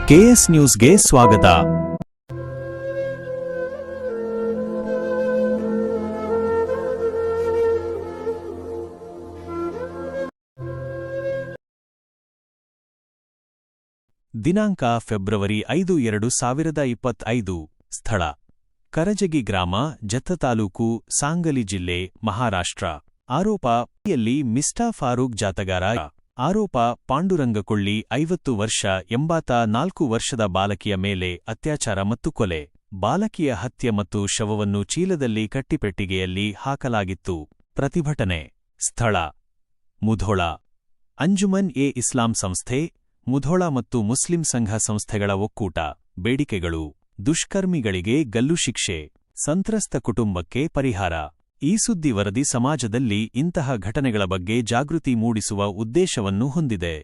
KS ನ್ಯೂಸ್ಗೆ ಸ್ವಾಗತ. ದಿನಾಂಕ ಫೆಬ್ರವರಿ 5, 2025. ಸ್ಥಳ ಕರಜಗಿ ಗ್ರಾಮ, ಜತ್ತ ತಾಲೂಕು, ಸಾಂಗಲಿ ಜಿಲ್ಲೆ, ಮಹಾರಾಷ್ಟ್ರ. ಆರೋಪ ಯಲ್ಲಿ ಮಿಸ್ಟಾ ಫಾರೂಕ್ ಜಾತಗಾರ. ಆರೋಪ ಪಾಂಡುರಂಗಕೊಳ್ಳಿ 50 ವರ್ಷ ಎಂಬಾತ 4 ವರ್ಷದ ಬಾಲಕಿಯ ಮೇಲೆ ಅತ್ಯಾಚಾರ ಮತ್ತು ಕೊಲೆ. ಬಾಲಕಿಯ ಹತ್ಯೆ ಮತ್ತು ಶವವನ್ನು ಚೀಲದಲ್ಲಿ ಕಟ್ಟಿಪೆಟ್ಟಿಗೆಯಲ್ಲಿ ಹಾಕಲಾಗಿತ್ತು. ಪ್ರತಿಭಟನೆ ಸ್ಥಳ ಮುಧೋಳ. ಅಂಜುಮನ್ ಎ ಇಸ್ಲಾಂ ಸಂಸ್ಥೆ, ಮುಧೋಳ ಮತ್ತು ಮುಸ್ಲಿಂ ಸಂಘ ಸಂಸ್ಥೆಗಳ ಒಕ್ಕೂಟ. ಬೇಡಿಕೆಗಳು: ದುಷ್ಕರ್ಮಿಗಳಿಗೆ ಗಲ್ಲು ಶಿಕ್ಷೆ, ಸಂತ್ರಸ್ತ ಕುಟುಂಬಕ್ಕೆ ಪರಿಹಾರ. ಈ ಸುದ್ದಿ ವರದಿ ಸಮಾಜದಲ್ಲಿ ಇಂತಹ ಘಟನೆಗಳ ಬಗ್ಗೆ ಜಾಗೃತಿ ಮೂಡಿಸುವ ಉದ್ದೇಶವನ್ನು ಹೊಂದಿದೆ.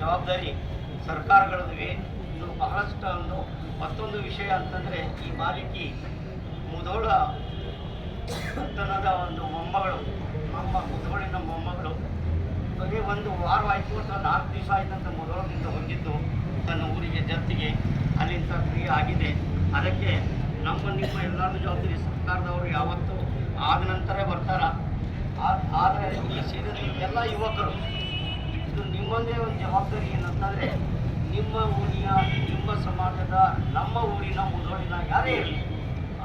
ಜವಾಬ್ದಾರಿ ಸರ್ಕಾರಗಳದಿವೆ. ಇದು ಬಹಳಷ್ಟು ಮತ್ತೊಂದು ವಿಷಯ ಅಂತಂದರೆ, ಈ ಬಾಲಕಿ ಮುಧೋಳ ಪಟ್ಟಣದ ಒಂದು ಮೊಮ್ಮಗಳು, ನಮ್ಮ ಮುಧೋಳಿನ ಮೊಮ್ಮಗಳು. ಬರೀ ಒಂದು ವಾರವಾಯಿತು ಅಥವಾ 4 ದಿವಸ ಆಯಿತಂತ ಮುಧೋಳದಿಂದ ಹೊಂದಿದ್ದು ತನ್ನ ಊರಿಗೆ ಜತ್ತಿಗೆ. ಅಲ್ಲಿಂದ ಕ್ರಿಯೆ ಆಗಿದೆ. ಅದಕ್ಕೆ ನಿಮ್ಮ ಎಲ್ಲರೂ ಜವಾಬ್ದಾರಿ. ಸರ್ಕಾರದವರು ಯಾವತ್ತೂ ಆದ ನಂತರ ಬರ್ತಾರ. ಆದರೆ ಈ ಸೇರಿದ ಎಲ್ಲ ಯುವಕರು, ಇದು ನಿಮ್ಮದೇ ಒಂದು ಜವಾಬ್ದಾರಿ. ಏನಂತಂದರೆ, ನಿಮ್ಮ ಊರಿನ, ನಿಮ್ಮ ಸಮಾಜದ, ನಮ್ಮ ಊರಿನ ಮುಧೋಳಿನ ಯಾರೇ ಇರಲಿ,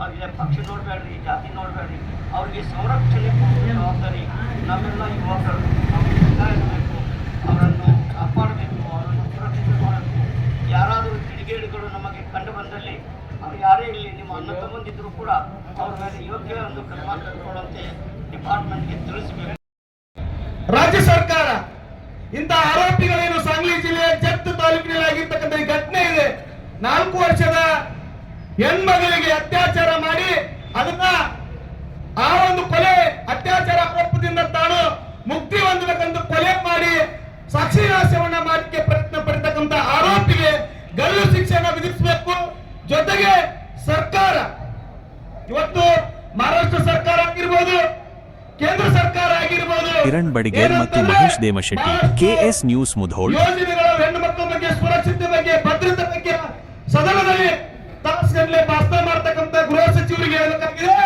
ಅವರಿಗೆ ಪಕ್ಷ ನೋಡಬೇಡ್ರಿ, ಜಾತಿ ನೋಡಬೇಡ್ರಿ, ಅವರಿಗೆ ಸಂರಕ್ಷಣೆ ಕೊಡುವ ಜವಾಬ್ದಾರಿ ನಮ್ಮೆಲ್ಲ ಯುವಕರು. ನಾವು ಇರಬೇಕು, ಅವರನ್ನು ಕಾಪಾಡಬೇಕು, ಅವರನ್ನು ಸುರಕ್ಷಿತ ಮಾಡಬೇಕು. ಯಾರಾದರೂ ಕಿಡಿಗೇಡಿಗಳು ನಮಗೆ ಕಂಡು ಬಂದಲ್ಲಿ, ಅವ್ರು ಯಾರೇ ಇರಲಿ, ನಿಮ್ಮ ಅಣ್ಣ ತಮ್ಮಂದಿದ್ದರೂ ಕೂಡ ಅವ್ರ ಮೇಲೆ ಯೋಗ್ಯ ಒಂದು ಕ್ರಮ ಕೈಗೊಳ್ಳುವಂತೆ ಡಿಪಾರ್ಟ್ಮೆಂಟ್ಗೆ ತಿಳಿಸಬೇಕು. ರಾಜ್ಯ ಸರ್ಕಾರ ಇಂಥ ಆರೋಪಿಗಳೇನು ಸಾಂಗ್ಲಿ ಜಿಲ್ಲೆಯ ಜತ್ತ ತಾಲೂಕಿನಲ್ಲಿ ಆಗಿರ್ತಕ್ಕಂಥ ಈ ಘಟನೆ ಇದೆ. 4 ವರ್ಷದ ಹೆಣ್ಮಗಳಿಗೆ ಅತ್ಯಾಚಾರ ಮಾಡಿ ಅದನ್ನ ಆ ಒಂದು ಕೊಲೆ ಅತ್ಯಾಚಾರ ಆರೋಪದಿಂದ ತಾನು ಮುಕ್ತಿ ಹೊಂದಬೇಕಂತ ಕೊಲೆ ಮಾಡಿ ಸಾಕ್ಷಿ ನಾಶವನ್ನ ಮಾಡಲಿಕ್ಕೆ ಪ್ರಯತ್ನ ಪಡ್ತಕ್ಕಂಥ ಆರೋಪಿಗೆ ಗಲ್ಲು ಶಿಕ್ಷೆಯನ್ನು ವಿಧಿಸಬೇಕು. ಜೊತೆಗೆ ಸರ್ಕಾರ ಇವತ್ತು ಮಹಾರಾಷ್ಟ್ರ ಸರ್ಕಾರ ಆಗಿರ್ಬೋದು, ಕೇಂದ್ರ ಸರ್ಕಾರ ಆಗಿರ್ಬೋದು, ಕಿರಣ್ ಬಡಿಗೇರ್ ಮತ್ತು ಮಹೇಶ್ ದೇಮಶೆಟ್ಟಿ. KS news Mudhol. ಯೋಜನೆಗಳು ಹೆಣ್ಣು ಮಕ್ಕಳ ಬಗ್ಗೆ, ಸುರಕ್ಷತೆ ಬಗ್ಗೆ, ಭದ್ರತೆ ಬಗ್ಗೆ ಸದನದಲ್ಲಿ ತಾಸಗಟ್ಟಲೆ ಭಾಷಣ ಮಾಡ್ತಕ್ಕಂಥ ಗೃಹ ಸಚಿವರಿಗೆ ಹೇಳಬೇಕಾಗಿದೆ.